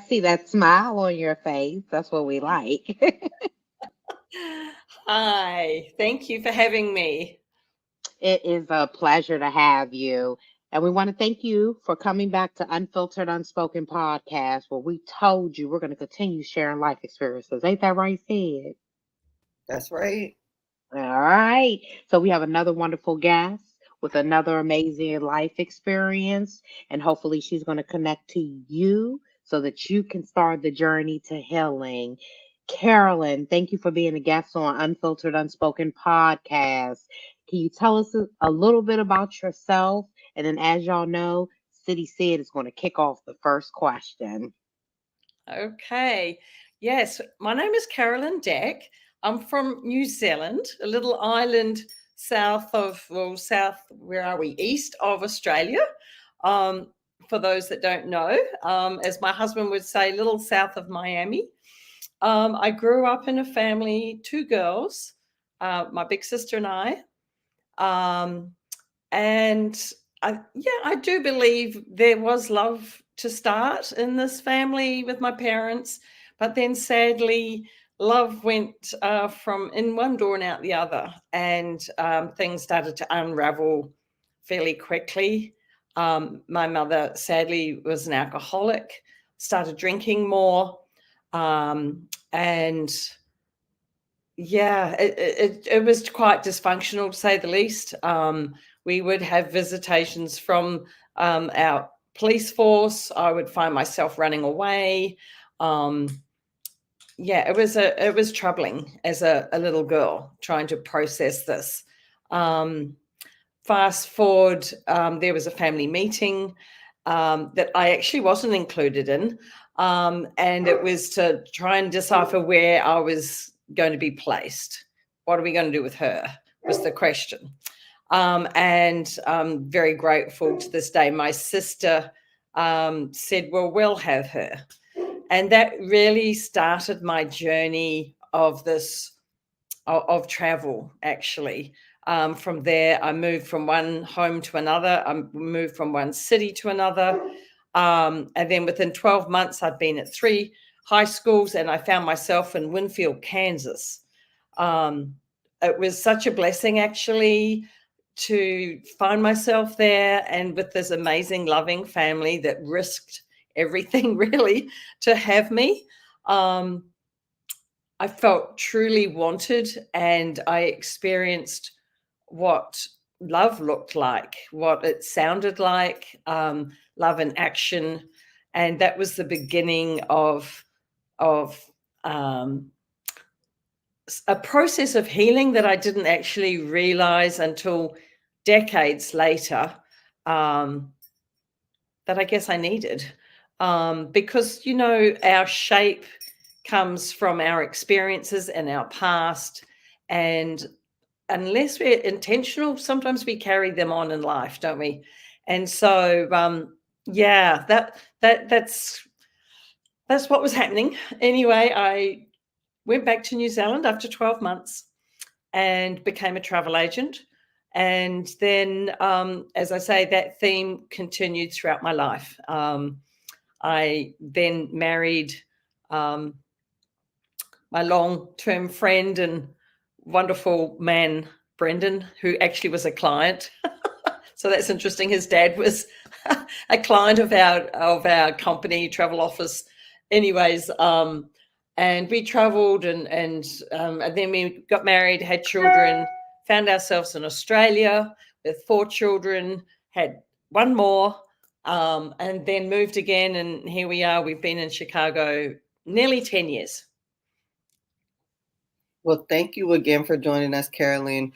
see that smile on your face. That's what we like. Hi, thank you for having me. It is a pleasure to have you. And we want to thank you for coming back to Unfiltered Unspoken Podcast, where we told you we're going to continue sharing life experiences. Ain't that right, Sid? That's right. All right. So we have another wonderful guest with another amazing life experience. And hopefully she's going to connect to you so that you can start the journey to healing. Carolyn, thank you for being a guest on Unfiltered Unspoken Podcast. Can you tell us a little bit about yourself? And then, as y'all know, City Sid is going to kick off the first question. Okay. Yes, my name is Carolyn Deck. I'm from New Zealand, a little island south, where are we? East of Australia. For those that don't know, as my husband would say, little south of Miami. I grew up in a family, two girls, my big sister and I. And I do believe there was love to start in this family with my parents, but then sadly, love went from in one door and out the other, and things started to unravel fairly quickly. My mother sadly was an alcoholic, started drinking more, and it was quite dysfunctional, to say the least. We would have visitations from our police force. I would find myself running away. It was troubling as a little girl trying to process this. Fast forward, there was a family meeting that I actually wasn't included in, and it was to try and decipher where I was going to be placed. What are we going to do with her was the question. And I'm very grateful to this day. My sister said, well, we'll have her. And that really started my journey of travel, actually. From there, I moved from one home to another. I moved from one city to another. And then within 12 months, I'd been at 3 high schools, and I found myself in Winfield, Kansas. It was such a blessing, actually, to find myself there and with this amazing, loving family that risked everything, really, to have me. I felt truly wanted, and I experienced what love looked like, what it sounded like, love in action. And that was the beginning of a process of healing that I didn't actually realize until decades later, that I guess I needed. Because, our shape comes from our experiences and our past. And unless we're intentional, sometimes we carry them on in life, don't we? And so, that's what was happening. Anyway, I went back to New Zealand after 12 months and became a travel agent. And then, as I say, that theme continued throughout my life. I then married my long-term friend and wonderful man, Brendan, who actually was a client. So that's interesting. His dad was a client of our company, travel office. Anyways, and we traveled and then we got married, had children, found ourselves in Australia with 4 children, had one more, and then moved again. And here we are. We've been in Chicago nearly 10 years. Well, thank you again for joining us, Carolyn.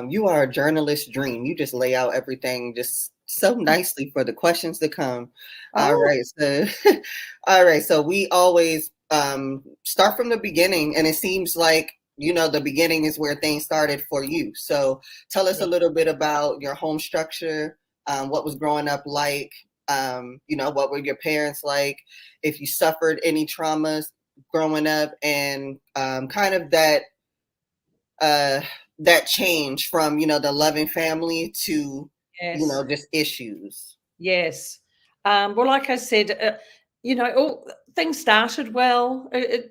You are a journalist dream. You just lay out everything just so nicely for the questions to come. All right. So we always start from the beginning, and it seems like, the beginning is where things started for you. So tell us a little bit about your home structure, what was growing up like, what were your parents like, if you suffered any traumas growing up, and kind of that change from, the loving family to, yes, just issues. Yes. Well, like I said, things started well. I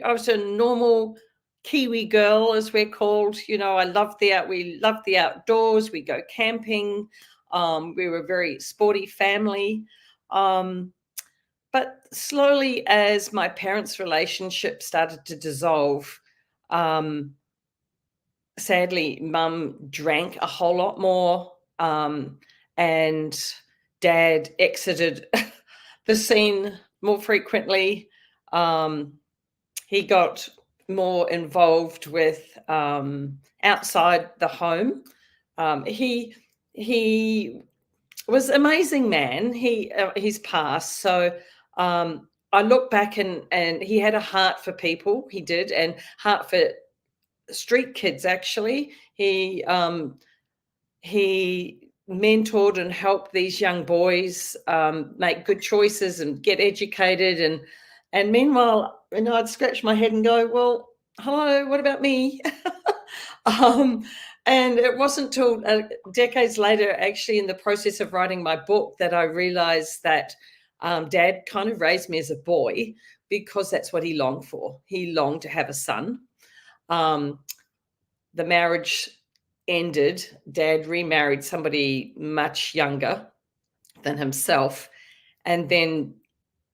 was a normal Kiwi girl, as we're called. You know, we loved the outdoors. We go camping. We were a very sporty family. But slowly, as my parents' relationship started to dissolve, sadly, Mum drank a whole lot more, and Dad exited the scene more frequently. He got more involved with outside the home. He was an amazing man. He's passed. So I look back and he had a heart for people. He did, and heart for street kids. Actually, he mentored and helped these young boys make good choices and get educated. And meanwhile, I'd scratch my head and go, well, hello, what about me? And it wasn't till decades later, actually, in the process of writing my book, that I realized that Dad kind of raised me as a boy because that's what he longed for. He longed to have a son. The marriage ended. Dad remarried somebody much younger than himself, and then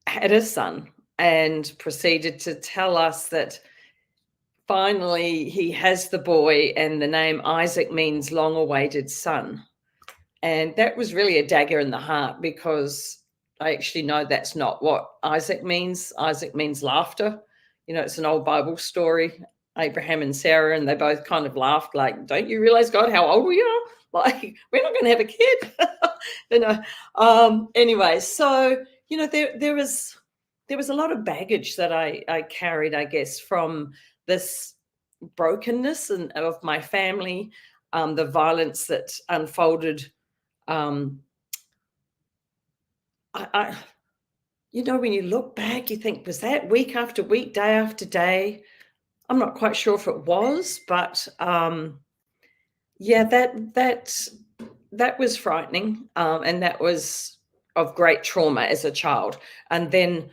had a son, and proceeded to tell us that finally he has the boy, and the name Isaac means long-awaited son. And that was really a dagger in the heart, because I actually know that's not what Isaac means. Isaac means laughter. It's an old Bible story, Abraham and Sarah, and they both kind of laughed like, don't you realize, God, how old we are? Like, we're not going to have a kid. Anyway, so, there was a lot of baggage that I carried, I guess, from this brokenness of my family, the violence that unfolded. When you look back, you think, was that week after week, day after day? I'm not quite sure if it was, but that was frightening, and that was of great trauma as a child. And then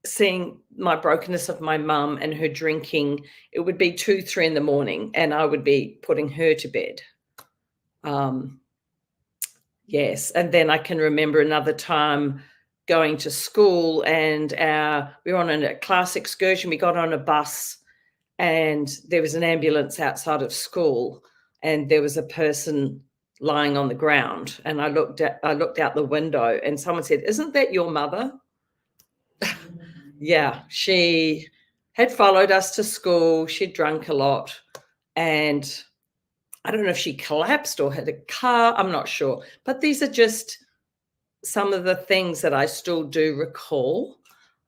seeing my brokenness of my mum and her drinking, it would be 2, 3 in the morning, and I would be putting her to bed. Yes, and then I can remember another time going to school, and we were on a class excursion. We got on a bus, and there was an ambulance outside of school, and there was a person lying on the ground. And I looked out the window, and someone said, "Isn't that your mother?" Yeah, she had followed us to school. She'd drunk a lot, and I don't know if she collapsed or had a car. I'm not sure. But these are just some of the things that I still do recall,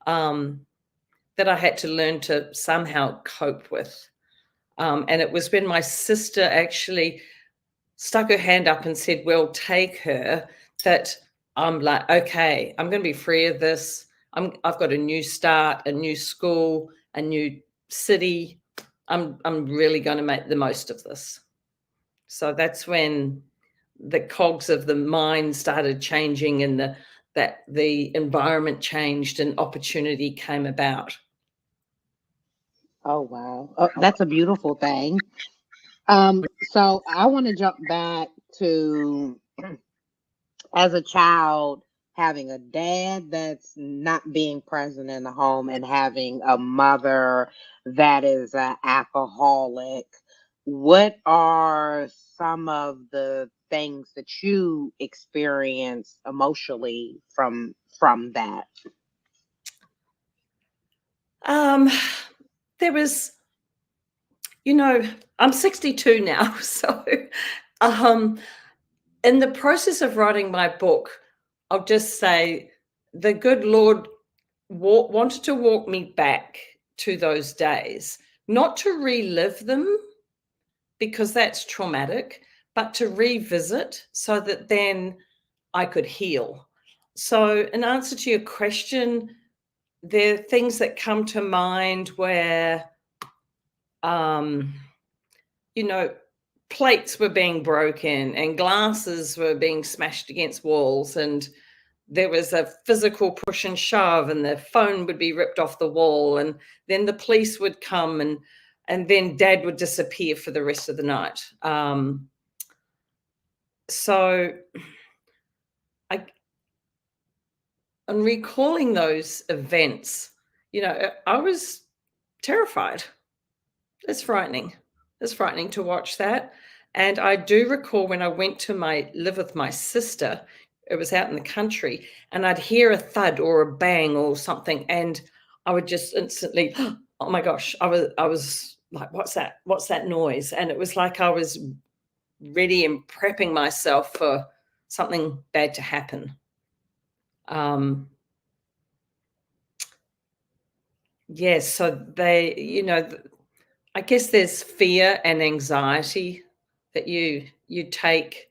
that I had to learn to somehow cope with. And it was when my sister actually stuck her hand up and said, "We'll take her," that I'm like, okay, I'm going to be free of this. I've got a new start, a new school, a new city. I'm really going to make the most of this. So that's when the cogs of the mind started changing, and the environment changed, and opportunity came about. Oh, wow. Oh, that's a beautiful thing. So I want to jump back to, as a child, having a dad that's not being present in the home, and having a mother that is an alcoholic. What are some of the things that you experience emotionally from that? There was, I'm 62 now, so in the process of writing my book, I'll just say the good Lord wanted to walk me back to those days, not to relive them, because that's traumatic, but to revisit so that then I could heal. So in answer to your question, there are things that come to mind where, plates were being broken and glasses were being smashed against walls, and there was a physical push and shove, and the phone would be ripped off the wall, and then the police would come, and then Dad would disappear for the rest of the night. So on recalling those events, I was terrified. It's frightening. It's frightening to watch that. And I do recall when I went to live with my sister, it was out in the country, and I'd hear a thud or a bang or something, and I would just instantly, oh my gosh, I was like, what's that? What's that noise? And it was like I was ready and prepping myself for something bad to happen. Yes, so I guess there's fear and anxiety that you take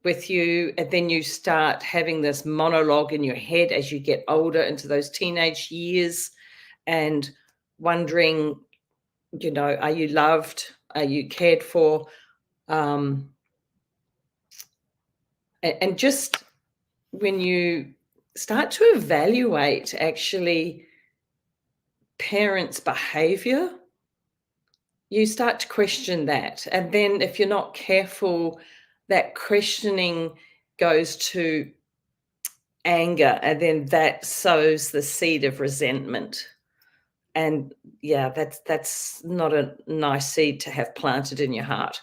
with you, and then you start having this monologue in your head as you get older into those teenage years, and wondering, are you loved? Are you cared for? And just when you start to evaluate actually parents' behavior, you start to question that. And then if you're not careful, that questioning goes to anger, and then that sows the seed of resentment. And yeah, that's not a nice seed to have planted in your heart.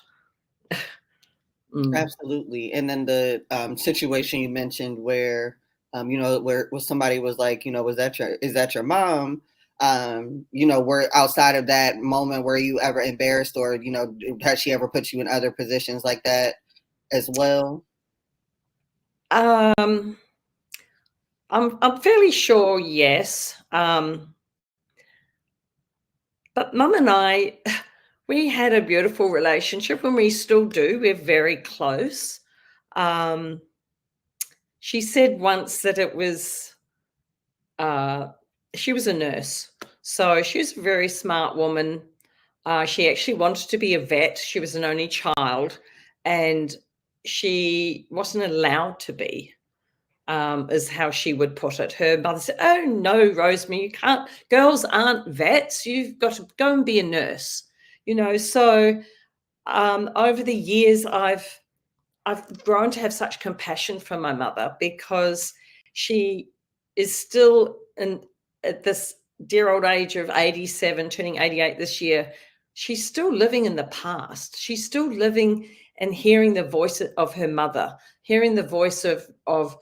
Absolutely. And then the situation you mentioned where, where somebody was like, is that your mom? Were outside of that moment, were you ever embarrassed, or, has she ever put you in other positions like that as well? I'm fairly sure, yes. But Mum and I, we had a beautiful relationship, and we still do. We're very close. She said once that it was, she was a nurse. So she was a very smart woman. She actually wanted to be a vet. She was an only child, and she wasn't allowed to be, is how she would put it. Her mother said, "Oh no, Rosemary, you can't. Girls aren't vets. You've got to go and be a nurse." So over the years, I've grown to have such compassion for my mother, because she is still at this dear old age of 87, turning 88 this year. She's still living in the past. She's still living and hearing the voice of her mother, hearing the voice of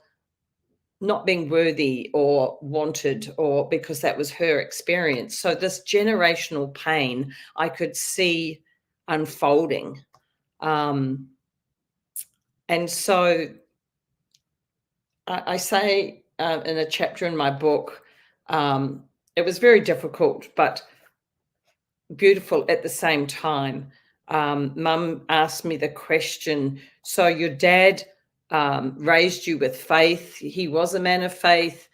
not being worthy or wanted, or because that was her experience. So this generational pain I could see unfolding. And so I say in a chapter in my book, it was very difficult, but beautiful at the same time. Mum asked me the question, so your dad raised you with faith. He was a man of faith.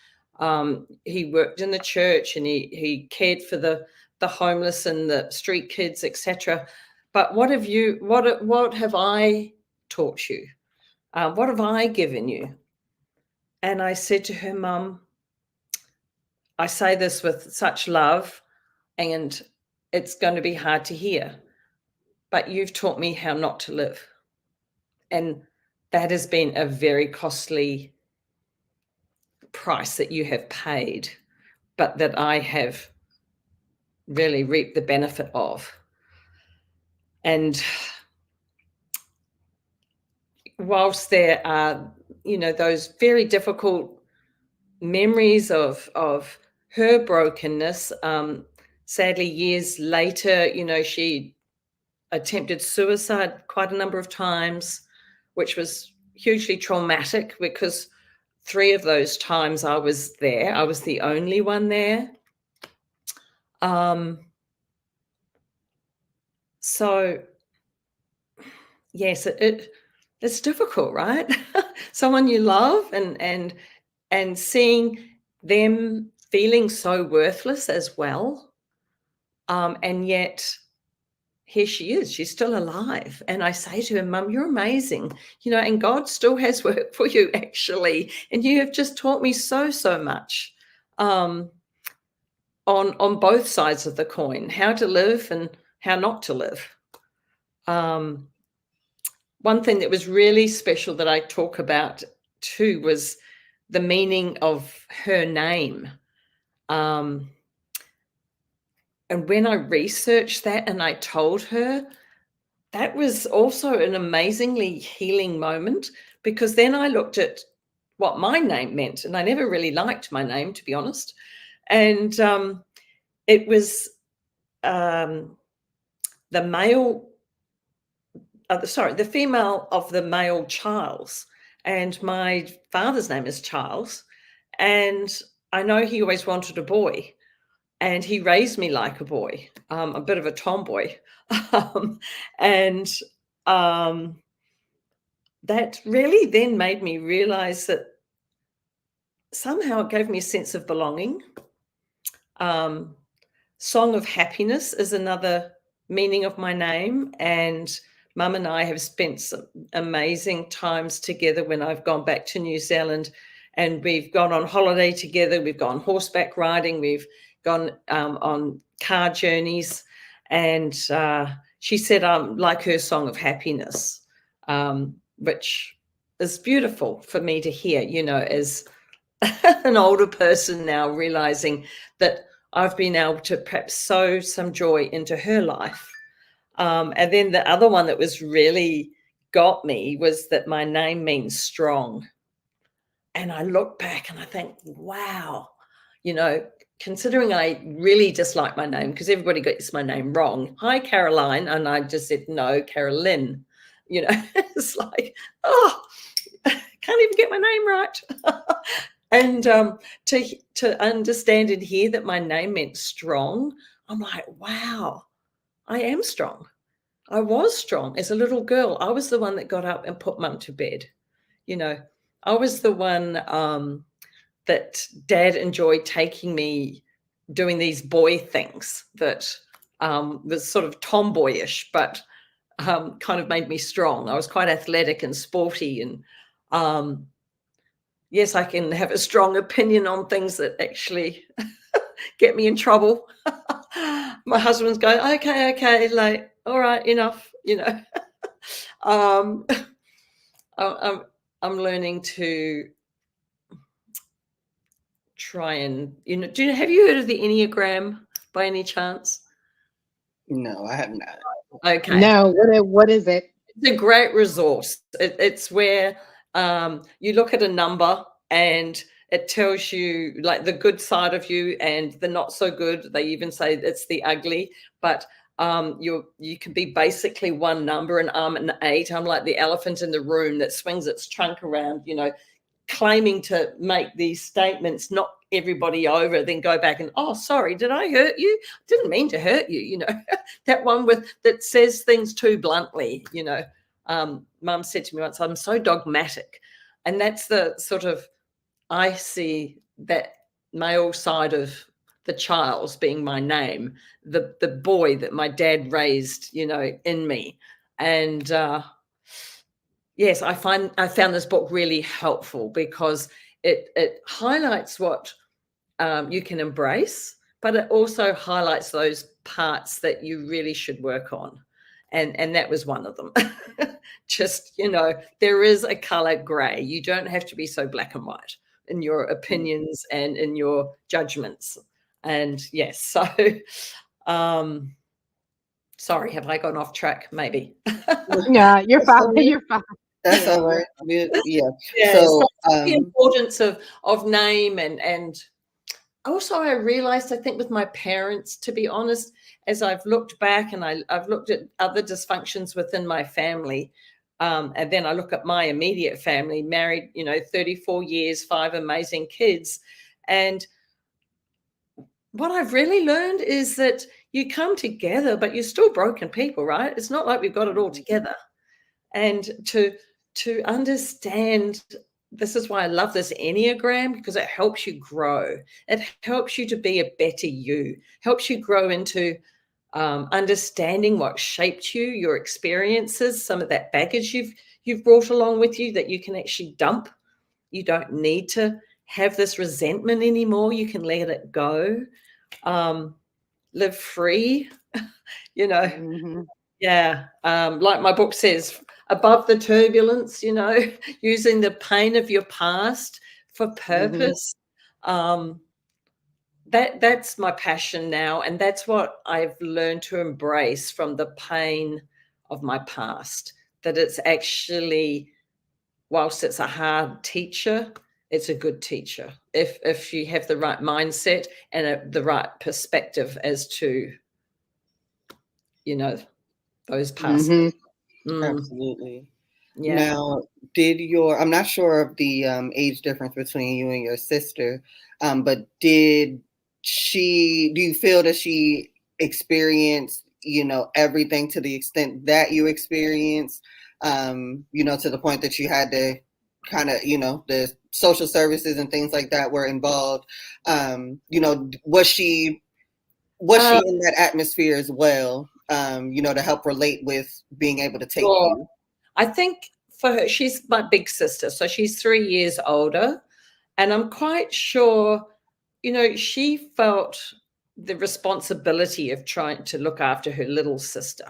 He worked in the church, and he cared for the homeless and the street kids, etc. But what have I taught you? What have I given you? And I said to her, Mum, I say this with such love, and it's going to be hard to hear, but you've taught me how not to live. And that has been a very costly price that you have paid, but that I have really reaped the benefit of. And whilst there are, those very difficult memories of her brokenness, sadly, years later, she attempted suicide quite a number of times, which was hugely traumatic, because 3 of those times I was there. I was the only one there. So yes, it's difficult, right? Someone you love, and seeing them feeling so worthless as well, and yet here she is. She's still alive. And I say to her, Mum, you're amazing, and God still has work for you, actually. And you have just taught me so much on both sides of the coin, how to live and how not to live. One thing that was really special that I talk about too was the meaning of her name. And when I researched that and I told her, that was also an amazingly healing moment, because then I looked at what my name meant, and I never really liked my name, to be honest. And it was the female of the male Charles, and my father's name is Charles, and I know he always wanted a boy, and he raised me like a boy, a bit of a tomboy. And that really then made me realize that somehow it gave me a sense of belonging. Song of happiness is another meaning of my name, and Mum and I have spent some amazing times together when I've gone back to New Zealand, and we've gone on holiday together. We've gone horseback riding. We've gone on car journeys, and she said like her song of happiness, which is beautiful for me to hear, as an older person now, realizing that I've been able to perhaps sow some joy into her life. And then the other one that was really got me was that my name means strong. And I look back and I think, wow, considering I really dislike my name, because everybody gets my name wrong. Hi, Caroline. And I just said, no, Carolyn. It's like, oh, can't even get my name right. And to understand and hear that my name meant strong, I'm like, wow, I am strong. I was strong as a little girl. I was the one that got up and put Mum to bed. I was the one that Dad enjoyed taking me doing these boy things that was sort of tomboyish, but kind of made me strong. I was quite athletic and sporty, and yes, I can have a strong opinion on things that actually get me in trouble. My husband's going, okay, like, all right, enough, I'm learning to try and, have you heard of the Enneagram by any chance? No, I have not. Okay. No, what is it? It's a great resource. It's where you look at a number and it tells you like the good side of you and the not so good. They even say it's the ugly, but you can be basically one number, and I'm an 8. I'm like the elephant in the room that swings its trunk around, claiming to make these statements, knock everybody over, then go back and, oh, sorry, did I hurt you? Didn't mean to hurt you, that one that says things too bluntly, Mum said to me once, I'm so dogmatic. And that's the sort of, I see that male side of the Charles being my name, the boy that my dad raised, in me. And yes, I found this book really helpful because it highlights what you can embrace, but it also highlights those parts that you really should work on. And that was one of them. Just, there is a color gray. You don't have to be so black and white in your opinions and in your judgments. And yes, so sorry, have I gone off track? Maybe. Yeah, you're fine. You're fine. That's all right. Yeah. So the importance of name and also I realized, I think with my parents, to be honest, as I've looked back and I've looked at other dysfunctions within my family, and then I look at my immediate family, married, 34 years, 5 amazing kids. And what I've really learned is that you come together, but you're still broken people, right? It's not like we've got it all together. And to understand, this is why I love this Enneagram, because it helps you grow. It helps you to be a better you, helps you grow into understanding what shaped you, your experiences, some of that baggage you've brought along with you that you can actually dump. You don't need to have this resentment anymore. You can let it go. Live free, you know. Mm-hmm. Yeah. Like my book says, above the turbulence, you know, using the pain of your past for purpose. That's my passion now. And that's what I've learned to embrace from the pain of my past, that it's actually, whilst it's a hard teacher, it's a good teacher if you have the right mindset and the right perspective as to, you know, those past. Absolutely. Yeah. Now, I'm not sure of the age difference between you and your sister, but do you feel that she experienced, everything to the extent that you experienced, to the point that you had to kind of, the social services and things like that were involved? Was she in that atmosphere as well, to help relate with being able to take you? I think for her, she's my big sister, so she's 3 years older, and I'm quite sure, she felt the responsibility of trying to look after her little sister.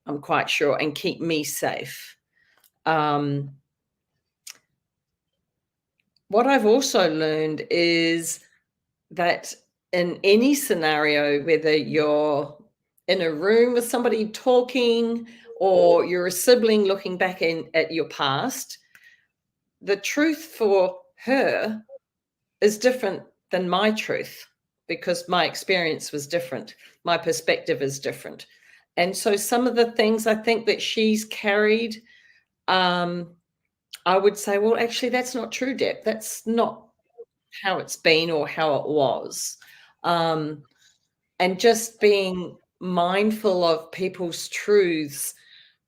I'm quite sure, and keep me safe. What I've also learned is that in any scenario, whether you're in a room with somebody talking or you're a sibling looking back at your past, the truth for her is different than my truth because my experience was different. My perspective is different. And so some of the things I think that she's carried, I would say, well, actually, that's not true, Deb. That's not how it's been or how it was. And just being mindful of people's truths,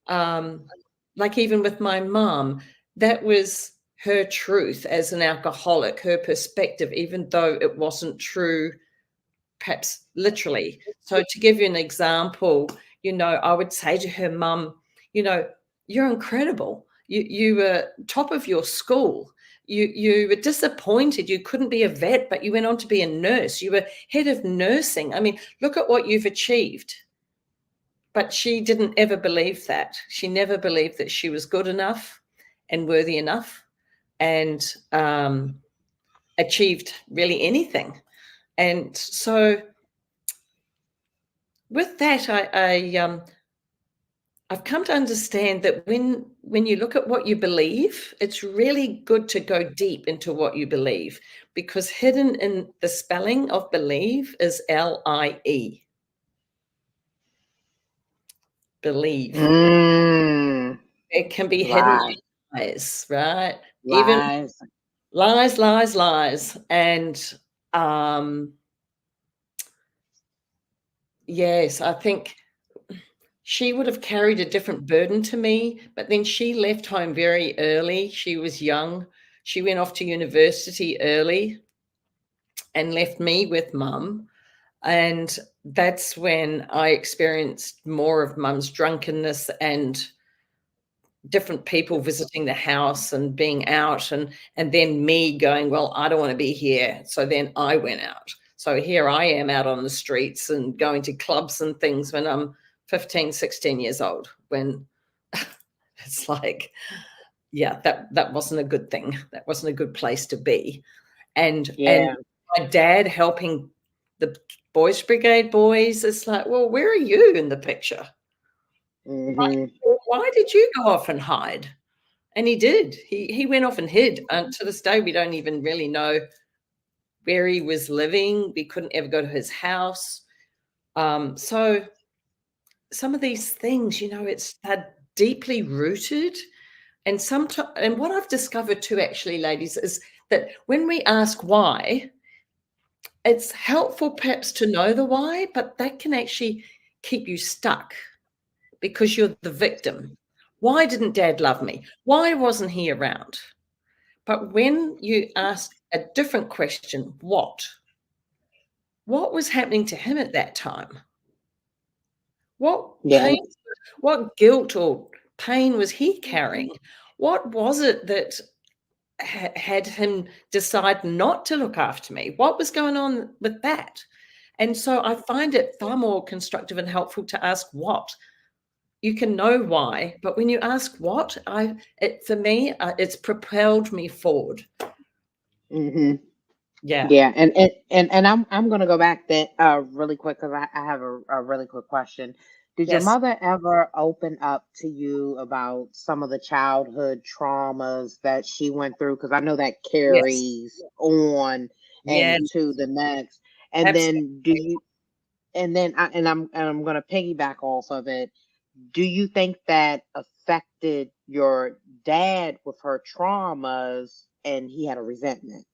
like even with my mum, that was her truth as an alcoholic, her perspective, even though it wasn't true, perhaps literally. So to give you an example, I would say to her, Mum, you're incredible. You were top of your school. You were disappointed you couldn't be a vet, but you went on to be a nurse. You were head of nursing. I mean, look at what you've achieved. But she didn't ever believe that. She never believed that she was good enough and worthy enough and achieved really anything. And so with that, I've come to understand that when you look at what you believe, it's really good to go deep into what you believe, because hidden in the spelling of believe is L-I-E. Believe. It can be hidden in lies, right? Lies. Even lies. And yes, I think she would have carried a different burden to me, but then she left home very early. She was young. She went off to university early and left me with Mum. And that's when I experienced more of Mum's drunkenness and different people visiting the house and being out, and then me going, well, I don't want to be here. So then I went out. So here I am out on the streets and going to clubs and things when I'm 15, 16 years old, when it's like, yeah, that wasn't a good thing. That wasn't a good place to be. And my dad helping the Boys Brigade boys, it's like, well, where are you in the picture? Why did you go off and hide? And he did. He went off and hid. And to this day, we don't even really know where he was living. We couldn't ever go to his house. So some of these things, it's deeply rooted. And what I've discovered too, actually, ladies, is that when we ask why, it's helpful perhaps to know the why, but that can actually keep you stuck because you're the victim. Why didn't Dad love me? Why wasn't he around? But when you ask a different question, what was happening to him at that time? What Yeah. pain, what guilt or pain was he carrying? What was it that had him decide not to look after me? What was going on with that? And so I find it far more constructive and helpful to ask what. You can know why, but when you ask what, for me, it's propelled me forward. Mm-hmm. Yeah. Yeah, and I'm gonna go back that really quick because I have a really quick question. Did your Yes. mother ever open up to you about some of the childhood traumas that she went through? Because I know that Yes. carries on and Yes. to the next. And Absolutely. then I'm gonna piggyback off of it. Do you think that affected your dad with her traumas and he had a resentment?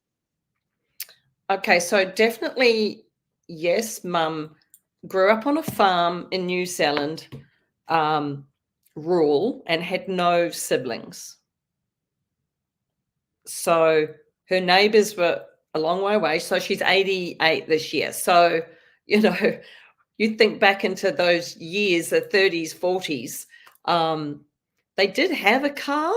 Okay, so definitely, yes, Mum grew up on a farm in New Zealand, rural, and had no siblings. So her neighbours were a long way away. So she's 88 this year. So, you know, you think back into those years, the 30s, 40s, they did have a car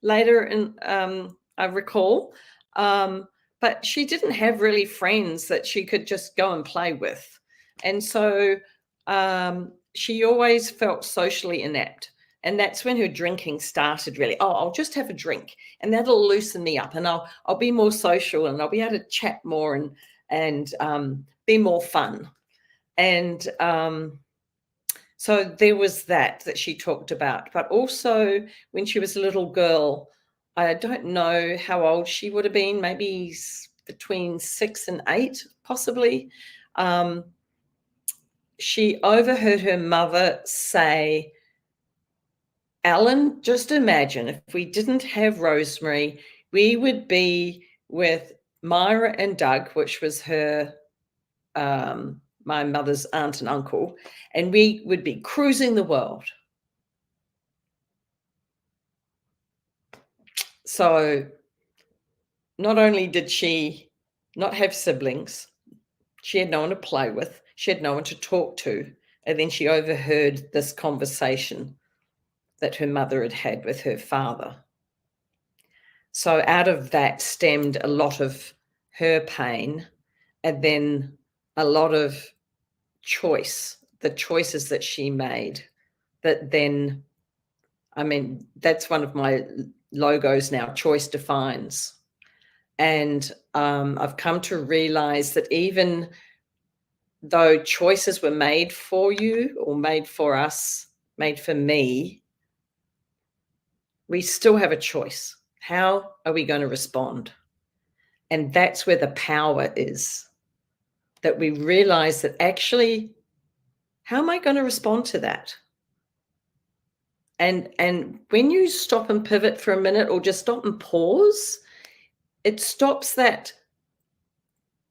later in, I recall, but she didn't have really friends that she could just go and play with. And so she always felt socially inept. And that's when her drinking started really. Oh, I'll just have a drink and that'll loosen me up and I'll be more social and I'll be able to chat more and be more fun. And so there was that she talked about. But also when she was a little girl, I don't know how old she would have been, maybe between 6 and 8, possibly. She overheard her mother say, Alan, just imagine if we didn't have Rosemary, we would be with Myra and Doug, which was her, my mother's aunt and uncle, and we would be cruising the world. So not only did she not have siblings, she had no one to play with, she had no one to talk to, and then she overheard this conversation that her mother had had with her father. So out of that stemmed a lot of her pain and then a lot of the choices that she made that then, I mean, that's one of my logos now, choice defines. And I've come to realize that even though choices were made for you or made for us, made for me, we still have a choice. How are we going to respond? And that's where the power is, that we realize that actually, how am I going to respond to that? And when you stop and pivot for a minute or just stop and pause, it stops that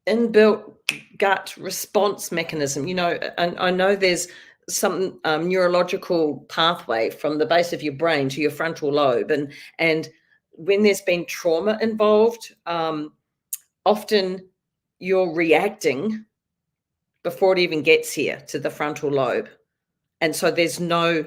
inbuilt gut response mechanism. You know, I know there's some neurological pathway from the base of your brain to your frontal lobe. And when there's been trauma involved, often you're reacting before it even gets here to the frontal lobe. And so there's no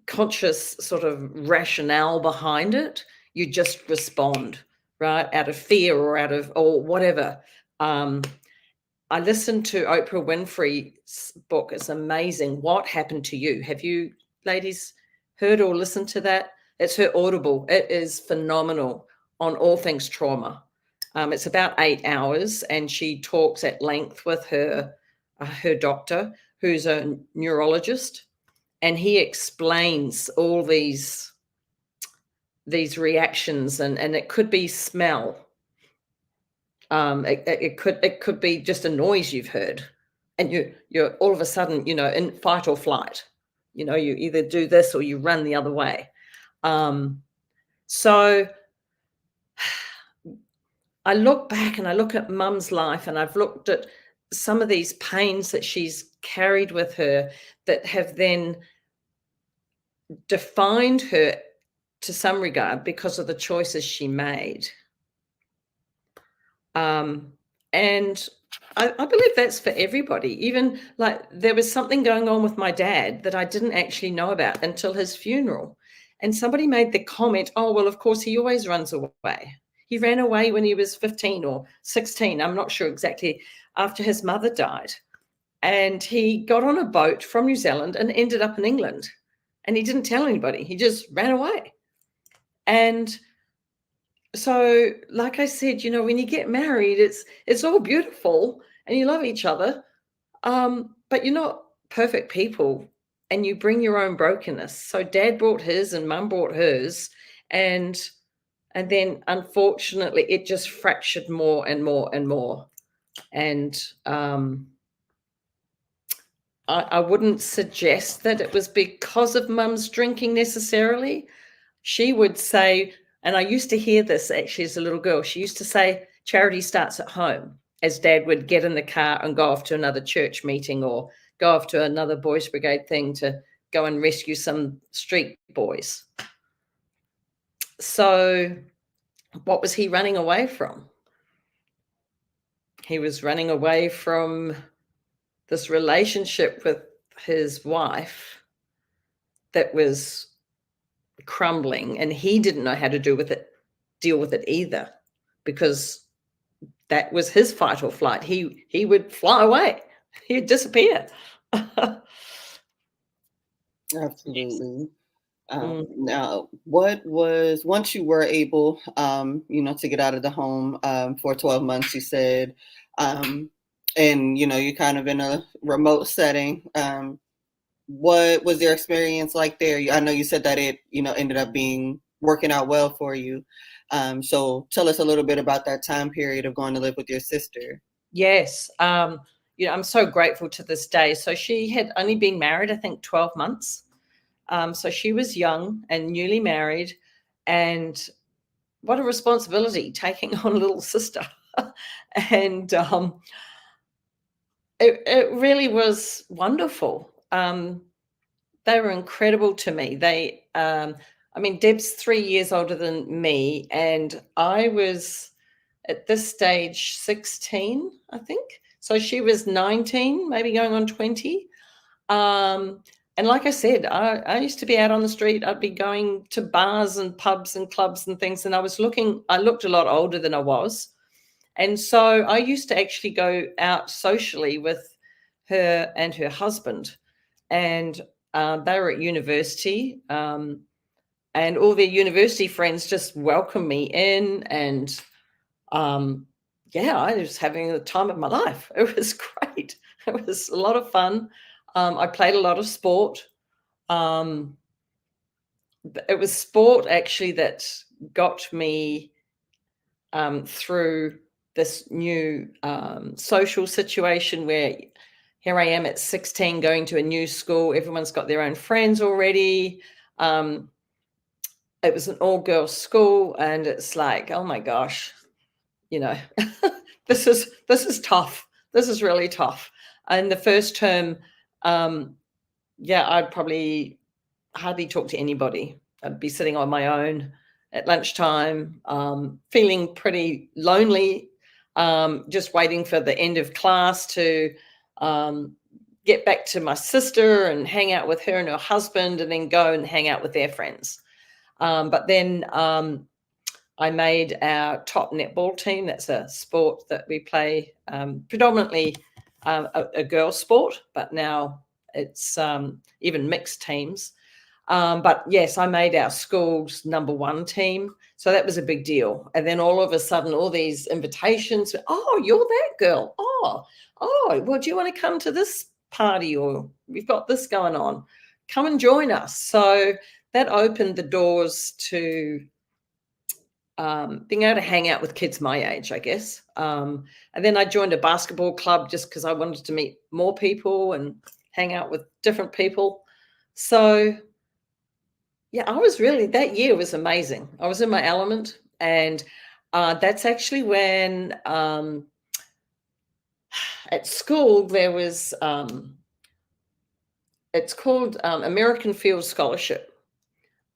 conscious sort of rationale behind it. You just respond, right? Out of fear or whatever. I listened to Oprah Winfrey's book. It's amazing. What Happened to You? Have you ladies heard or listened to that? It's her Audible. It is phenomenal on all things trauma. It's about 8 hours and she talks at length with her doctor, who's a neurologist, and he explains all these reactions and it could be smell. It could be just a noise you've heard and you're all of a sudden, you know, in fight or flight. You know, you either do this or you run the other way. So I look back and I look at Mum's life and I've looked at some of these pains that she's carried with her that have then defined her to some regard because of the choices she made. And I believe that's for everybody. Even like there was something going on with my dad that I didn't actually know about until his funeral. And somebody made the comment, oh, well, of course, he always runs away. He ran away when he was 15 or 16. I'm not sure exactly, after his mother died. And he got on a boat from New Zealand and ended up in England. And he didn't tell anybody. He just ran away. And so, like I said, when you get married, it's all beautiful and you love each other, but you're not perfect people, and you bring your own brokenness. So Dad brought his and Mum brought hers, and then unfortunately it just fractured more and more and more. And I wouldn't suggest that it was because of Mum's drinking necessarily. She would say, and I used to hear this actually as a little girl, she used to say, charity starts at home, as Dad would get in the car and go off to another church meeting or go off to another Boys Brigade thing to go and rescue some street boys. So what was he running away from? He was running away from this relationship with his wife that was crumbling, and he didn't know how to deal with it either, because that was his fight or flight. He would fly away. He'd disappear. Absolutely. Now, what was, once you were able, to get out of the home for 12 months, you said, and, you're kind of in a remote setting. What was your experience like there? I know you said that it, ended up working out well for you. So tell us a little bit about that time period of going to live with your sister. Yes. I'm so grateful to this day. So she had only been married, I think, 12 months. So she was young and newly married, and what a responsibility taking on a little sister. And it really was wonderful. They were incredible to me. Deb's 3 years older than me, and I was at this stage 16, I think. So she was 19, maybe going on 20. And like I said, I used to be out on the street. I'd be going to bars and pubs and clubs and things, and I looked a lot older than I was. And so I used to actually go out socially with her and her husband, and they were at university, and all their university friends just welcomed me in, and I was having the time of my life. It was great. It was a lot of fun. I played a lot of sport. It was sport actually that got me through this new social situation where here I am at 16 going to a new school. Everyone's got their own friends already. It was an all-girls school, and it's like, oh my gosh, this is tough. This is really tough. And the first term, I'd probably hardly talk to anybody. I'd be sitting on my own at lunchtime, feeling pretty lonely, just waiting for the end of class to get back to my sister and hang out with her and her husband, and then go and hang out with their friends. But then I made our top netball team. That's a sport that we play, predominantly a girls' sport, but now it's even mixed teams. But yes, I made our school's number one team. So that was a big deal. And then all of a sudden, all these invitations, oh, you're that girl. Oh, well, do you want to come to this party? Or we've got this going on. Come and join us. So that opened the doors to being able to hang out with kids my age, I guess. And then I joined a basketball club just because I wanted to meet more people and hang out with different people. So yeah, that year was amazing. I was in my element, and that's actually when at school there was, it's called American Field Scholarship,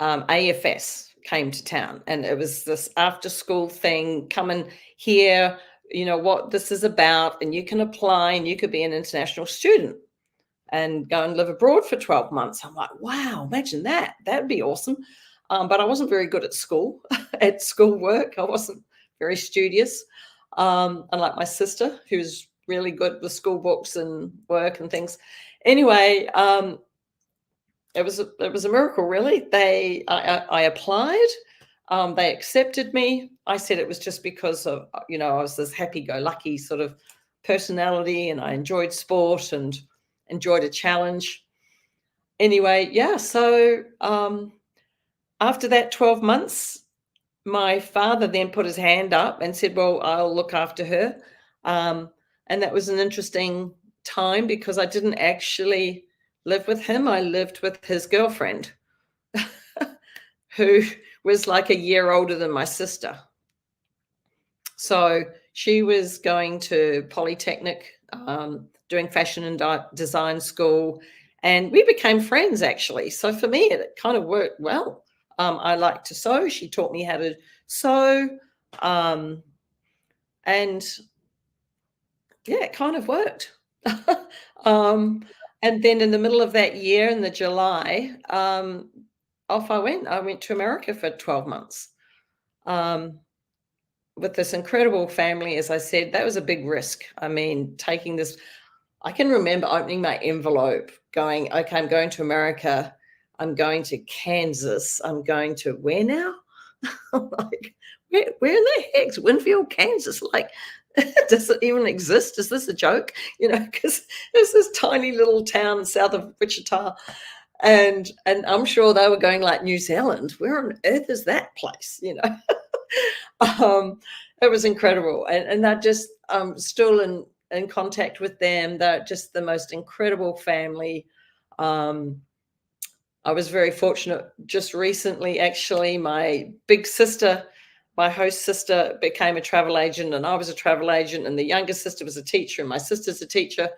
AFS came to town, and it was this after school thing. Come and hear you know, what this is about, and you can apply and you could be an international student and go and live abroad for 12 months. I'm like, wow, imagine that. That'd be awesome. But I wasn't very good at school, at schoolwork. I wasn't very studious. Unlike my sister, who's really good with school books and work and things. Anyway, it was a miracle, really. I applied. They accepted me. I said it was just because of, you know, I was this happy-go-lucky sort of personality, and I enjoyed sport and enjoyed a challenge. Anyway, yeah, so after that 12 months, my father then put his hand up and said, well, I'll look after her. And that was an interesting time because I didn't actually live with him. I lived with his girlfriend, who was like a year older than my sister. So she was going to Polytechnic, doing fashion and design school, and we became friends, actually. So for me, it kind of worked well. I like to sew. She taught me how to sew. And yeah, it kind of worked. And then in the middle of that year, in the July, off I went. I went to America for 12 months with this incredible family. As I said, that was a big risk. I mean, taking this, I can remember opening my envelope going, okay, I'm going to America. I'm going to Kansas. I'm going to where now? I'm like, where in the heck's Winfield, Kansas? Like, does it even exist? Is this a joke? You know, because there's this tiny little town south of Wichita. And I'm sure they were going like, New Zealand, where on earth is that place? You know, it was incredible. And they're just still in contact with them. They're just the most incredible family. I was very fortunate just recently, actually, my big sister, my host sister, became a travel agent, and I was a travel agent, and the younger sister was a teacher, and my sister's a teacher.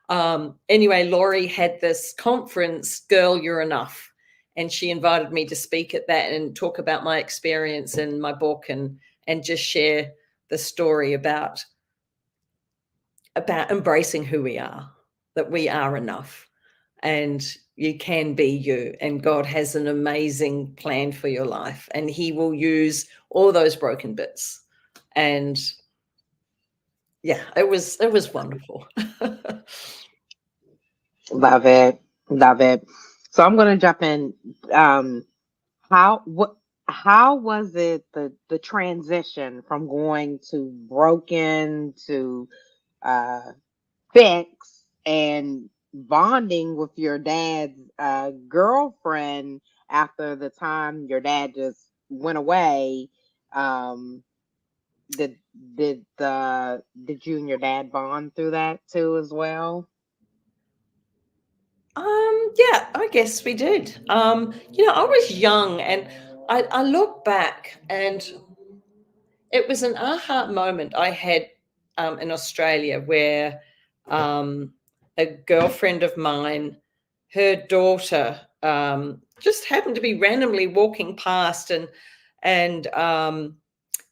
Anyway, Laurie had this conference, Girl, You're Enough. And she invited me to speak at that and talk about my experience in my book and just share the story about embracing who we are, that we are enough and you can be you. And God has an amazing plan for your life, and he will use all those broken bits. And yeah, it was wonderful. Love it. Love it. So I'm going to jump in. How was it the transition from going to broken to fix and bonding with your dad's girlfriend after the time your dad just went away? Did you and your dad bond through that too as well? Yeah, I guess we did. You know, I was young, and I look back, and it was an aha moment I had in Australia where a girlfriend of mine, her daughter, just happened to be randomly walking past, and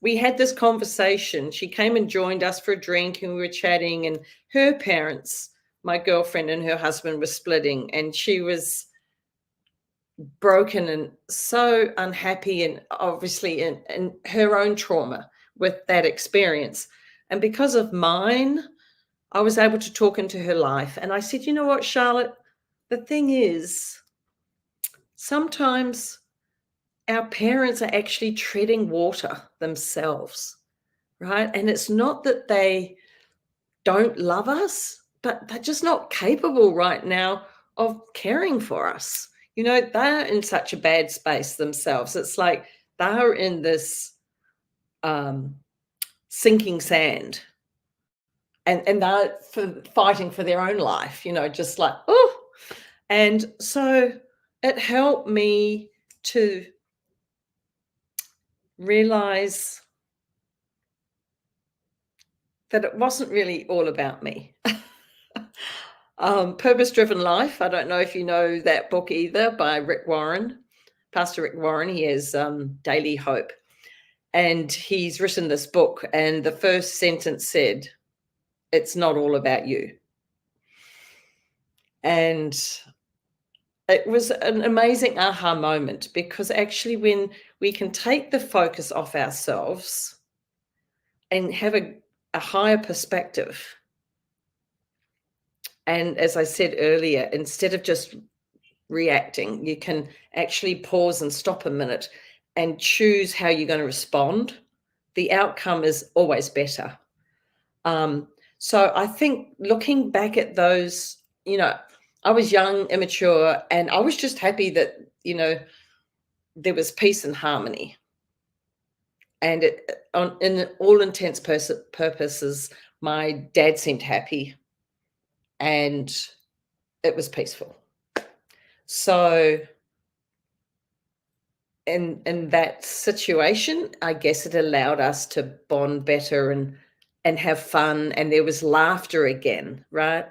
we had this conversation. She came and joined us for a drink, and we were chatting, and her parents, my girlfriend and her husband, were splitting, and she was broken and so unhappy, and obviously in her own trauma with that experience. And because of mine, I was able to talk into her life. And I said, you know what, Charlotte, the thing is, sometimes our parents are actually treading water themselves, right? And it's not that they don't love us, but they're just not capable right now of caring for us. You know, they're in such a bad space themselves. It's like they're in this sinking sand, and they're fighting for their own life, you know, just like, oh. And so it helped me to realize that it wasn't really all about me. Purpose-Driven Life. I don't know if you know that book either, by Rick Warren, Pastor Rick Warren. He has Daily Hope. And he's written this book, and the first sentence said, "It's not all about you." And it was an amazing aha moment, because actually when we can take the focus off ourselves and have a higher perspective, and as I said earlier, instead of just reacting, you can actually pause and stop a minute and choose how you're going to respond. The outcome is always better. So I think looking back at those, I was young, immature, and I was just happy that, there was peace and harmony. And in all intents purposes, my dad seemed happy and it was peaceful. So in that situation, I guess it allowed us to bond better and have fun, and there was laughter again, right?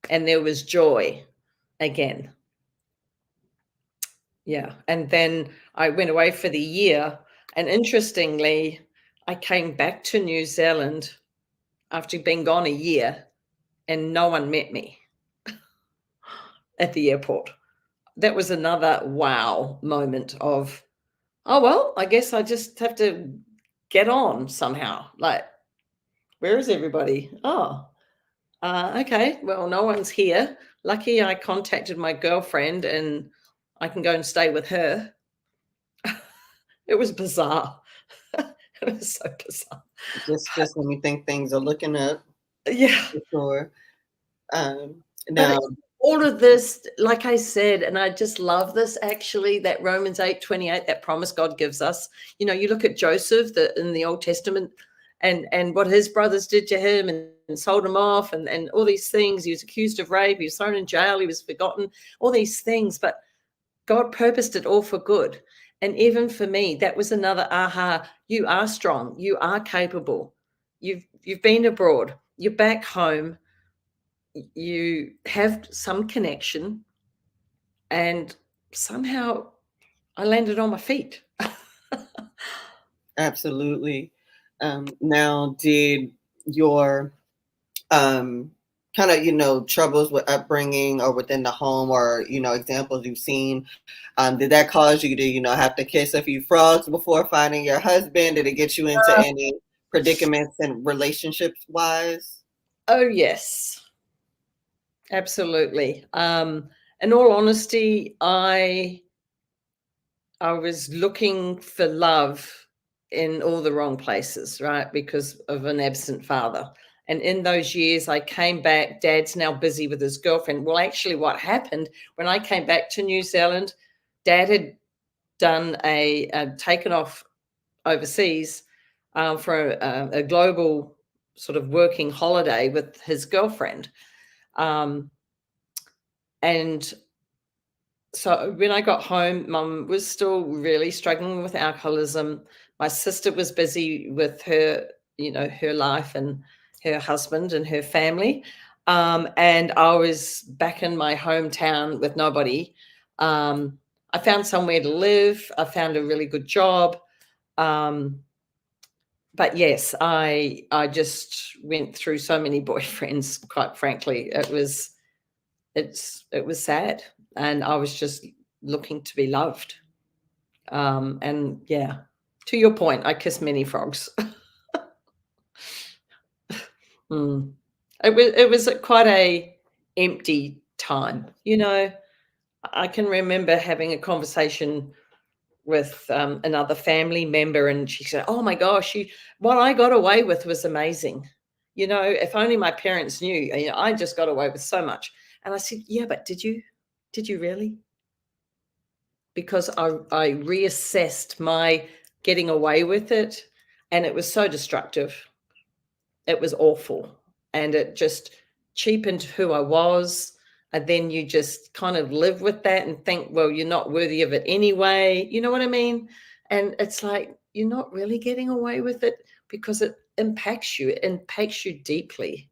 And there was joy again. Yeah. And then I went away for the year, and interestingly, I came back to New Zealand after being gone a year, and no one met me at the airport. That was another wow moment of, oh, well, I guess I just have to get on somehow. Like, where is everybody? Oh, okay. Well, no one's here. Lucky I contacted my girlfriend and I can go and stay with her. It was bizarre. It was so bizarre. Just when you think things are looking up. Yeah. For sure. Now, all of this, like I said, and I just love this actually, that Romans 8:28, that promise God gives us. You look at Joseph in the Old Testament and what his brothers did to him and sold him off and all these things. He was accused of rape. He was thrown in jail. He was forgotten, all these things. But God purposed it all for good. And even for me, that was another aha. You are strong. You are capable. You've been abroad. You're back home. You have some connection, and somehow I landed on my feet. Absolutely. Now, did your kind of troubles with upbringing or within the home, or examples you've seen, did that cause you to have to kiss a few frogs before finding your husband? Did it get you into any predicaments and relationships wise? Oh yes, absolutely. In all honesty, I was looking for love in all the wrong places, right? Because of an absent father. And in those years, I came back. Dad's now busy with his girlfriend. Well, actually, what happened when I came back to New Zealand, Dad had done taken off overseas for a global sort of working holiday with his girlfriend. And so when I got home, Mum was still really struggling with alcoholism. My sister was busy with her, her life and her husband and her family. And I was back in my hometown with nobody. I found somewhere to live. I found a really good job. But yes, I just went through so many boyfriends, quite frankly. It was sad. And I was just looking to be loved. And yeah, to your point, I kissed many frogs. It was quite a empty time. I can remember having a conversation with another family member, and she said, "Oh my gosh, what I got away with was amazing. If only my parents knew. I just got away with so much." And I said, "Yeah, but did you really?" Because I reassessed my getting away with it, and it was so destructive. It was awful, and it just cheapened who I was. And then you just kind of live with that and think, well, you're not worthy of it anyway. You know what I mean? And it's like, you're not really getting away with it because it impacts you. It impacts you deeply.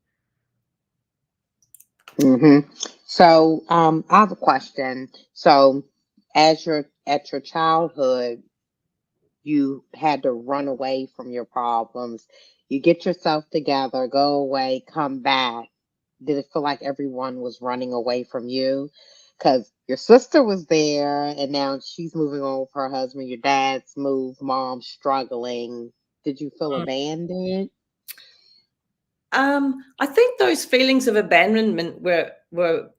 Mm-hmm. So, I have a question. So, at your childhood, you had to run away from your problems. You get yourself together, go away, come back. Did it feel like everyone was running away from you? Because your sister was there and now she's moving on with her husband. Your dad's moved, mom's struggling. Did you feel abandoned? I think those feelings of abandonment were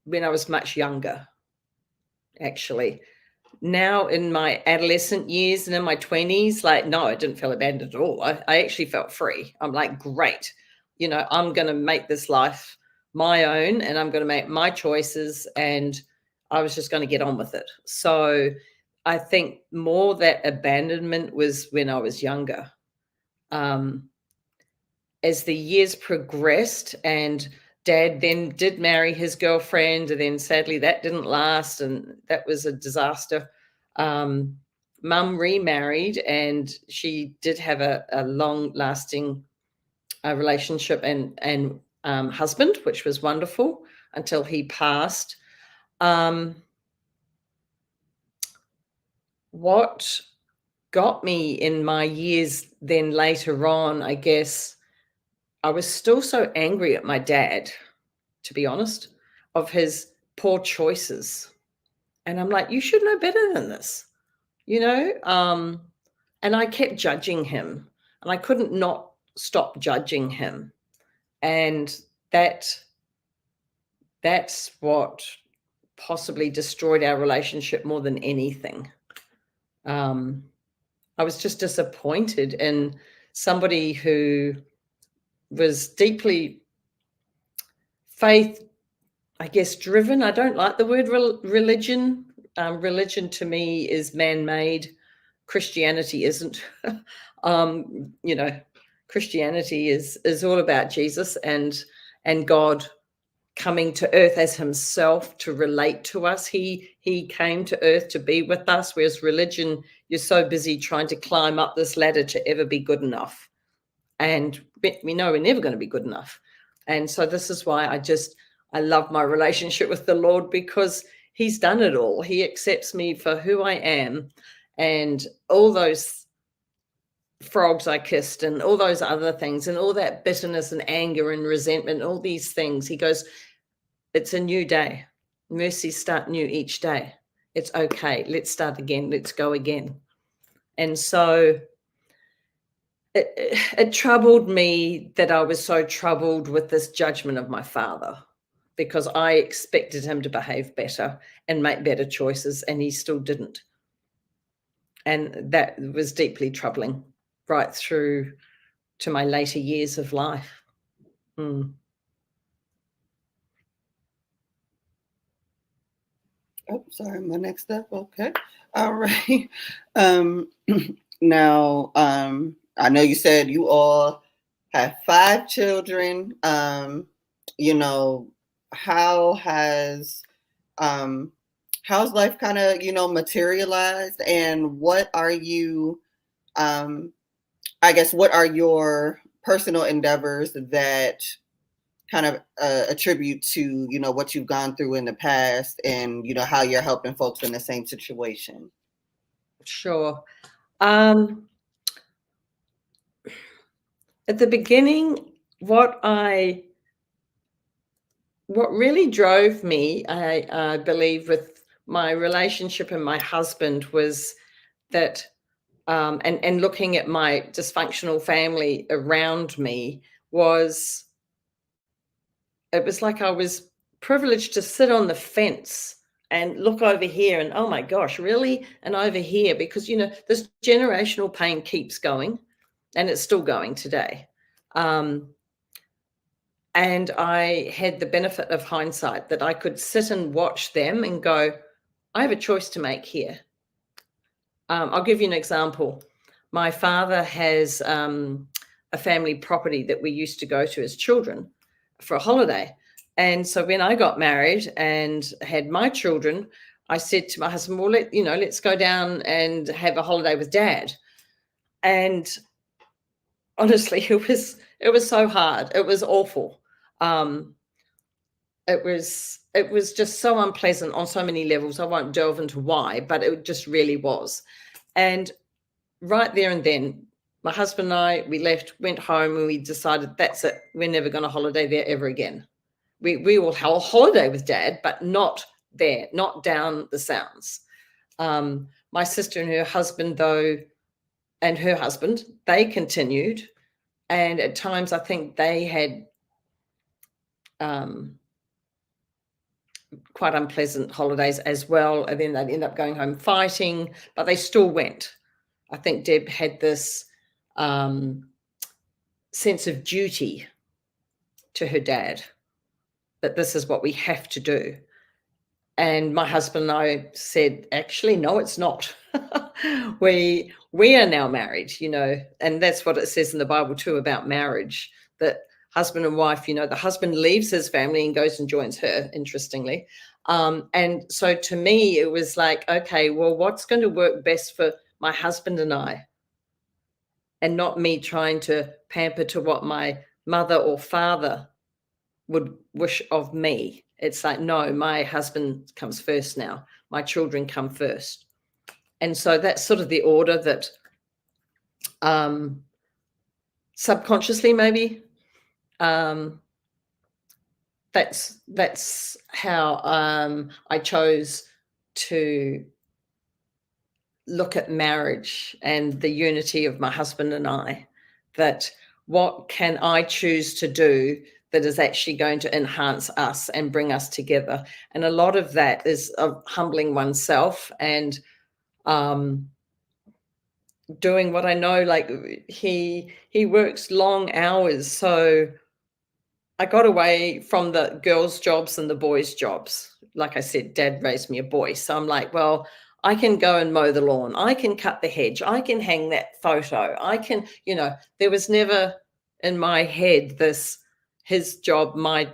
when I was much younger, actually. Now in my adolescent years and in my 20s, like, no, I didn't feel abandoned at all. I actually felt free. I'm like, great, I'm going to make this life my own and I'm going to make my choices, and I was just going to get on with it. So I think more that abandonment was when I was younger. As the years progressed, and Dad then did marry his girlfriend, and then sadly that didn't last, and that was a disaster. Mum remarried, and she did have a long-lasting relationship and husband, which was wonderful until he passed. What got me in my years then later on, I guess, I was still so angry at my dad, to be honest, of his poor choices. And I'm like, you should know better than this, and I kept judging him, and I couldn't not stop judging him. And that's what possibly destroyed our relationship more than anything. I was just disappointed in somebody who was deeply faith, I guess, driven. I don't like the word religion. Religion to me is man-made. Christianity isn't. Christianity is all about Jesus and God coming to earth as himself to relate to us. He came to earth to be with us, whereas religion, you're so busy trying to climb up this ladder to ever be good enough. And we know we're never going to be good enough. And so this is why I love my relationship with the Lord, because he's done it all. He accepts me for who I am, and all those frogs I kissed and all those other things and all that bitterness and anger and resentment, all these things. He goes, it's a new day. Mercies start new each day. It's okay. Let's start again. Let's go again. And so it troubled me that I was so troubled with this judgment of my father, because I expected him to behave better and make better choices, and he still didn't. And that was deeply troubling right through to my later years of life. Oh, sorry, my next step. Okay. All right. Now, I know you said you all have 5 children. How has how's life kind of, materialized, and what are you, I guess, what are your personal endeavors that kind of attribute to, what you've gone through in the past, and, how you're helping folks in the same situation? Sure. At the beginning, what really drove me, I believe, with my relationship and my husband was that, and looking at my dysfunctional family around me, it was like I was privileged to sit on the fence and look over here and, oh my gosh, really? And over here, because, this generational pain keeps going, and it's still going today. And I had the benefit of hindsight that I could sit and watch them and go, I have a choice to make here. I'll give you an example. My father has a family property that we used to go to as children for a holiday. And so when I got married and had my children, I said to my husband, well, let's go down and have a holiday with Dad. And honestly, it was so hard. It was awful. It was just so unpleasant on so many levels. I won't delve into why, but it just really was. And right there and then, my husband and I, we left, went home, and we decided that's it. We're never going to holiday there ever again. We will have a holiday with Dad, but not there, not down the Sounds. My sister and her husband, though, and her husband, they continued. And at times, I think they had quite unpleasant holidays as well. And then they'd end up going home fighting, but they still went. I think Deb had this sense of duty to her dad, that this is what we have to do. And my husband and I said, actually, no, it's not. we are now married, and that's what it says in the Bible too about marriage, that husband and wife, the husband leaves his family and goes and joins her, interestingly. And so to me, it was like, okay, well, what's going to work best for my husband and I? And not me trying to pamper to what my mother or father would wish of me. It's like, no, my husband comes first now. My children come first. And so that's sort of the order that subconsciously maybe that's how I chose to look at marriage and the unity of my husband and I, that what can I choose to do that is actually going to enhance us and bring us together. And a lot of that is of humbling oneself and doing what I know, like he works long hours. So I got away from the girls' jobs and the boys' jobs. Like I said, Dad raised me a boy. So I'm like, well, I can go and mow the lawn. I can cut the hedge. I can hang that photo. I can, there was never in my head this, his job, my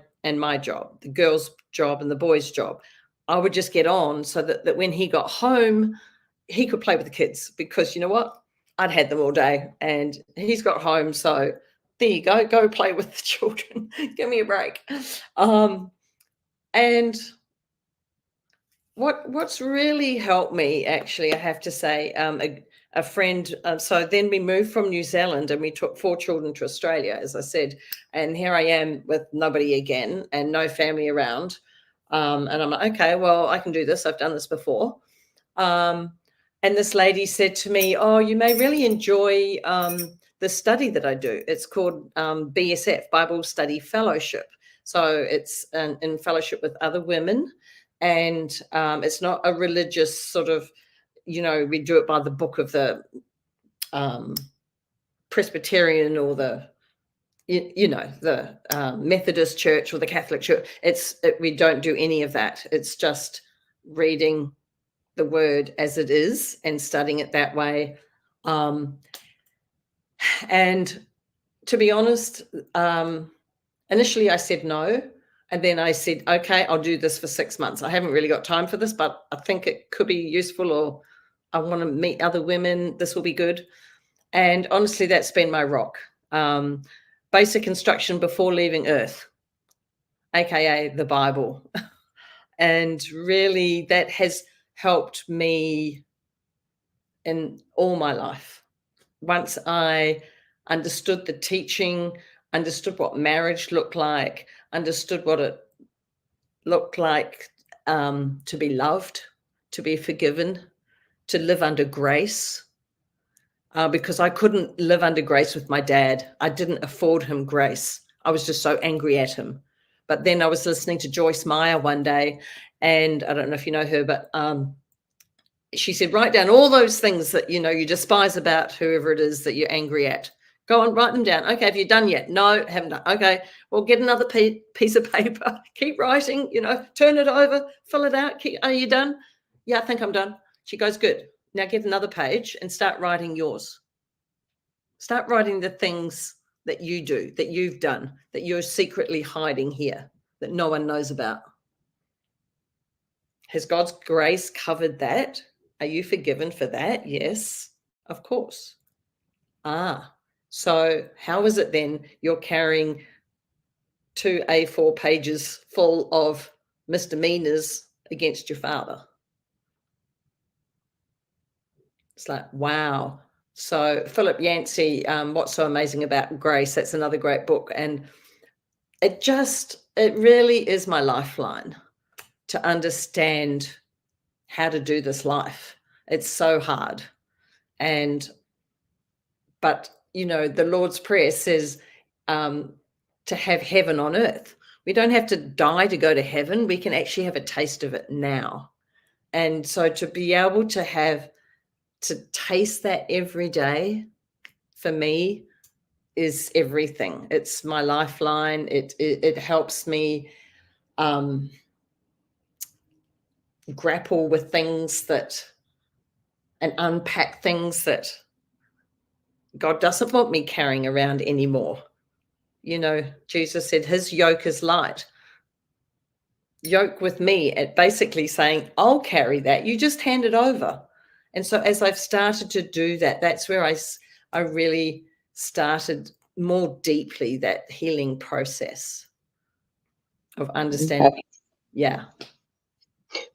job, the girl's job and the boy's job. I would just get on so that when he got home, he could play with the kids, because you know what? I'd had them all day and he's got home. So there you go play with the children. Give me a break. And what's really helped me, actually, I have to say, a friend. So then we moved from New Zealand and we took 4 children to Australia, as I said. And here I am with nobody again and no family around. And I'm like, okay, well, I can do this. I've done this before. And this lady said to me, oh, you may really enjoy the study that I do. It's called BSF, Bible Study Fellowship. So it's in fellowship with other women. And it's not a religious sort of, we do it by the book of the Presbyterian or the, the Methodist Church or the Catholic Church. We don't do any of that. It's just reading the word as it is and studying it that way. And to be honest, initially I said no. And then I said, okay, I'll do this for 6 months. I haven't really got time for this, but I think it could be useful, or I want to meet other women. This will be good. And honestly, that's been my rock. Basic instruction before leaving Earth, AKA the Bible. And really that has helped me in all my life. Once I understood the teaching, understood what marriage looked like, understood what it looked like to be loved, to be forgiven, to live under grace, because I couldn't live under grace with my dad. I didn't afford him grace. I was just so angry at him. But then I was listening to Joyce Meyer one day, and I don't know if you know her, but she said, write down all those things that, you despise about whoever it is that you're angry at. Go and write them down. Okay, have you done yet? No, haven't done. Okay, well, get another piece of paper. Keep writing, turn it over, fill it out. Are you done? Yeah, I think I'm done. She goes, good. Now get another page and start writing yours. Start writing the things that you do, that you've done, that you're secretly hiding here, that no one knows about. Has God's grace covered that? Are you forgiven for that? Yes, of course. So how is it then you're carrying 2 A4 pages full of misdemeanors against your father? It's like, wow. So Philip Yancey, What's So Amazing About Grace, that's another great book. And it really is my lifeline to understand how to do this life. It's so hard. But the Lord's Prayer says to have heaven on earth. We don't have to die to go to heaven. We can actually have a taste of it now. And so to be able to taste that every day, for me, is everything. It's my lifeline. It helps me grapple with things and unpack things that God doesn't want me carrying around anymore. Jesus said his yoke is light. Yoke with me, at basically saying, I'll carry that. You just hand it over. And so as I've started to do that, that's where I really started more deeply that healing process of understanding. Okay. Yeah.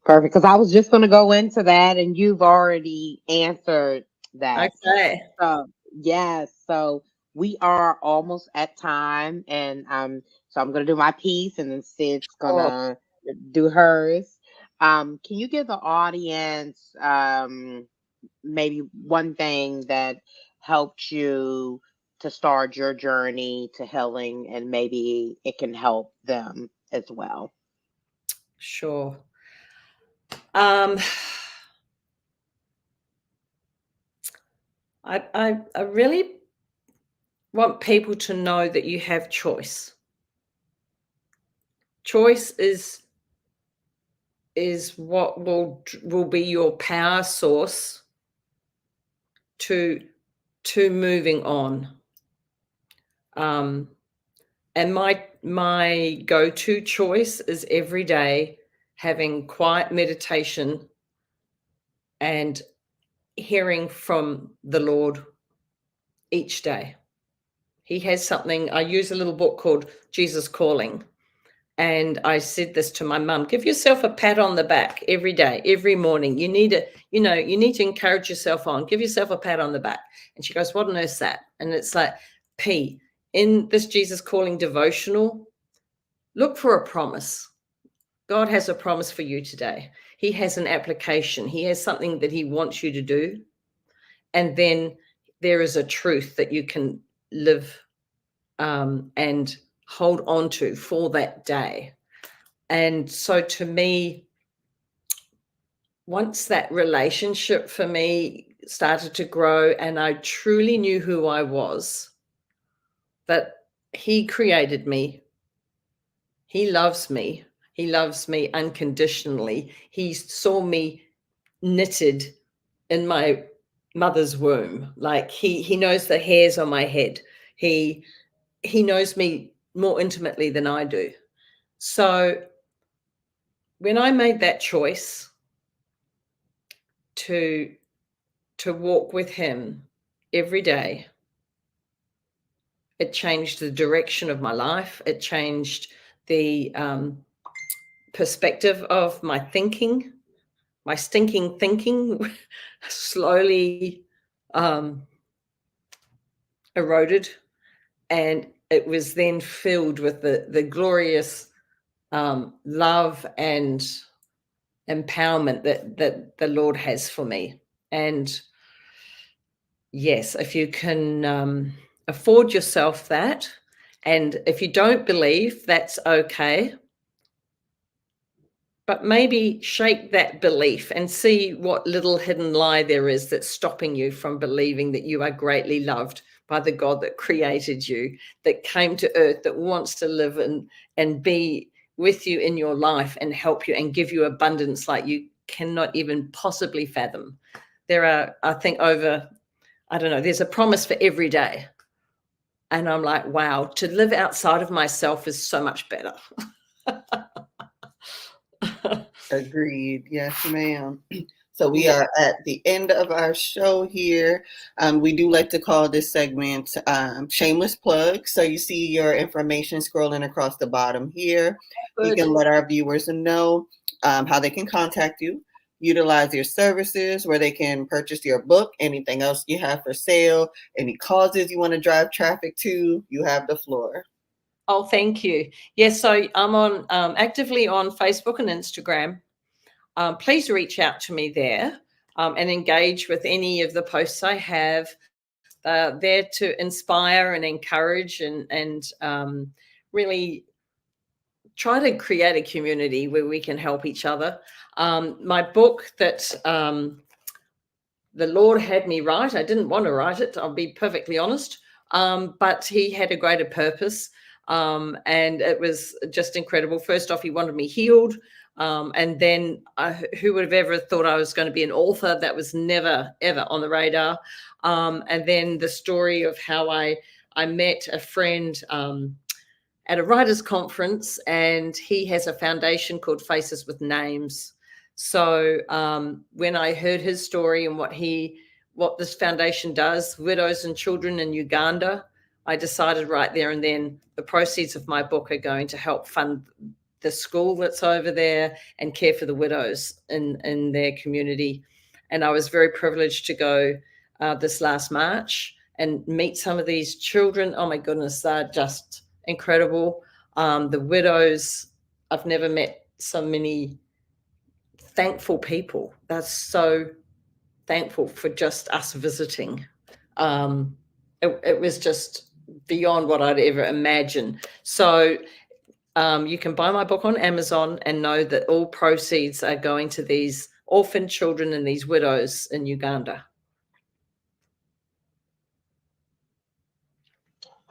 Perfect. Because I was just going to go into that, and you've already answered that. Okay. So, yes. So we are almost at time, and so I'm going to do my piece, and then Sid's going to do hers. Can you give the audience maybe one thing that helped you to start your journey to healing, and maybe it can help them as well? Sure. I really want people to know that you have choice. Choice is what will be your power source to moving on. And my go-to choice is every day having quiet meditation and hearing from the Lord each day. He has something. I use a little book called Jesus Calling. And I said this to my mum, give yourself a pat on the back every day, every morning. You need to encourage yourself on. Give yourself a pat on the back. And she goes, what on earth's that? And it's like, P, in this Jesus Calling devotional, look for a promise. God has a promise for you today. He has an application. He has something that he wants you to do. And then there is a truth that you can live and hold on to for that day. And so to me, once that relationship for me started to grow and I truly knew who I was, that he created me, he loves me unconditionally. He saw me knitted in my mother's womb. Like he knows the hairs on my head. He knows me more intimately than I do. So when I made that choice to walk with him every day, it changed the direction of my life. It changed the perspective of my thinking. My stinking thinking slowly eroded, and it was then filled with the glorious love and empowerment that the Lord has for me. And yes, if you can afford yourself that, and if you don't believe, that's okay. But maybe shake that belief and see what little hidden lie there is that's stopping you from believing that you are greatly loved by the God that created you, that came to earth, that wants to live and be with you in your life and help you and give you abundance like you cannot even possibly fathom. There are, I think, there's a promise for every day. And I'm like, wow, to live outside of myself is so much better. Agreed. Yes, ma'am. So we are at the end of our show here. We do like to call this segment shameless plug. So you see your information scrolling across the bottom here. You can let our viewers know how they can contact you. utilize your services, where they can purchase your book, anything else you have for sale, any causes you want to drive traffic to, you have the floor. Oh, thank you. Yes, so I'm on actively on Facebook and Instagram. Please reach out to me there and engage with any of the posts I have. There to inspire and encourage and really try to create a community where we can help each other. My book that the Lord had me write, I didn't want to write it, I'll be perfectly honest, but he had a greater purpose, and it was just incredible. First off, he wanted me healed, and then who would have ever thought I was going to be an author? That was never, ever on the radar. And then the story of how I met a friend at a writers' conference, and he has a foundation called Faces with Names. So when I heard his story and what this foundation does, widows and children in Uganda, I decided right there and then the proceeds of my book are going to help fund the school that's over there and care for the widows in their community. And I was very privileged to go this last March and meet some of these children. Oh my goodness, they're just incredible. The widows, I've never met so many thankful people. That's so thankful for just us visiting. It was just beyond what I'd ever imagine. So you can buy my book on Amazon and know that all proceeds are going to these orphan children and these widows in Uganda.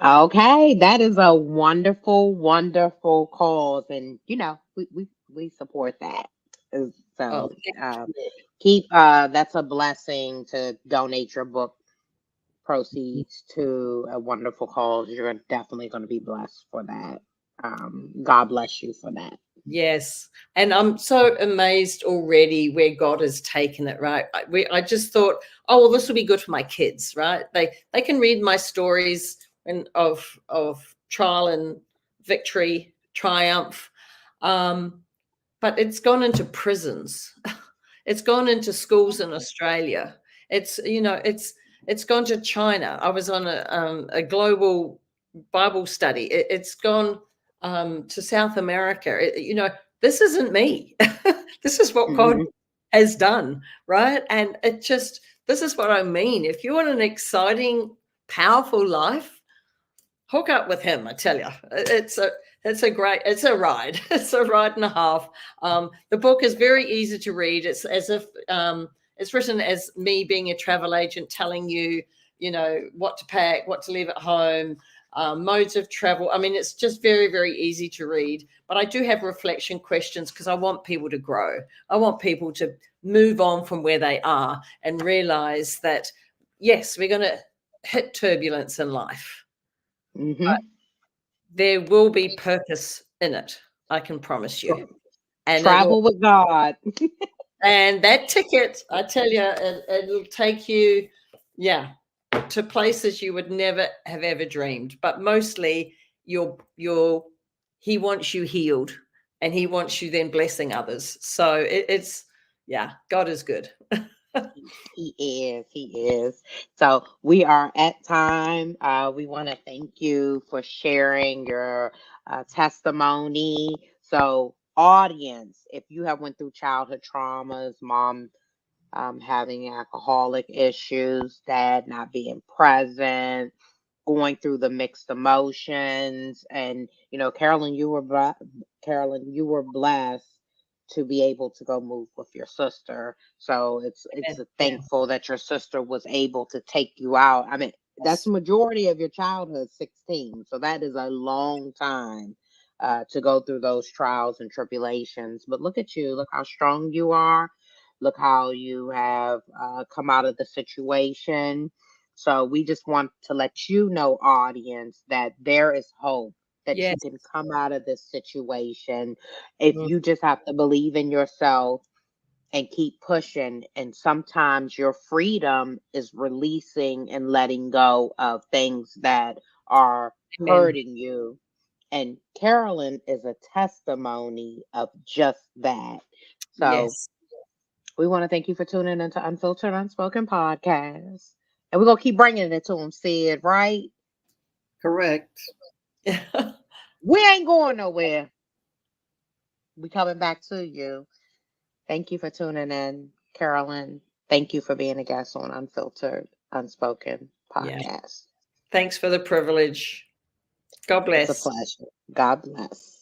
Okay, that is a wonderful, wonderful cause, and we support that. So keep that's a blessing to donate your book proceeds to a wonderful cause. You're definitely going to be blessed for that. God bless you for that. Yes, and I'm so amazed already where God has taken it. Right, I just thought, oh well, this will be good for my kids. Right, they can read my stories and of trial and victory, triumph, but it's gone into prisons. It's gone into schools in Australia. It's gone to China. I was on a global Bible study. It's gone to South America. This isn't me. This is what God has done, right? And this is what I mean. If you want an exciting, powerful life, hook up with him. I tell you, it's a ride. It's a ride and a half. The book is very easy to read. It's as if it's written as me being a travel agent, telling you, what to pack, what to leave at home, modes of travel. I mean, it's just very, very easy to read. But I do have reflection questions because I want people to grow. I want people to move on from where they are and realize that, yes, we're going to hit turbulence in life. But there will be purpose in it. I can promise you. And travel with God. And that ticket, I tell you, it'll take you, to places you would never have ever dreamed. But mostly, he wants you healed, and he wants you then blessing others. So God is good. He is. So we are at time. We want to thank you for sharing your testimony. So audience, if you have went through childhood traumas, mom having alcoholic issues, dad not being present, going through the mixed emotions, and Carolyn, you were blessed to be able to go move with your sister. So it's thankful that your sister was able to take you out. I mean, that's the majority of your childhood, 16. So that is a long time to go through those trials and tribulations. But look at you. Look how strong you are. Look how you have come out of the situation. So we just want to let you know, audience, that there is hope, that you can come out of this situation if you just have to believe in yourself and keep pushing. And sometimes your freedom is releasing and letting go of things that are hurting you. And Carolyn is a testimony of just that. So We want to thank you for tuning into Unfiltered Unspoken Podcast. And we're going to keep bringing it to them, Sid, right? Correct. We ain't going nowhere. We coming back to you. Thank you for tuning in, Carolyn. Thank you for being a guest on Unfiltered Unspoken Podcast. Thanks for the privilege. God bless. It's a pleasure. God bless.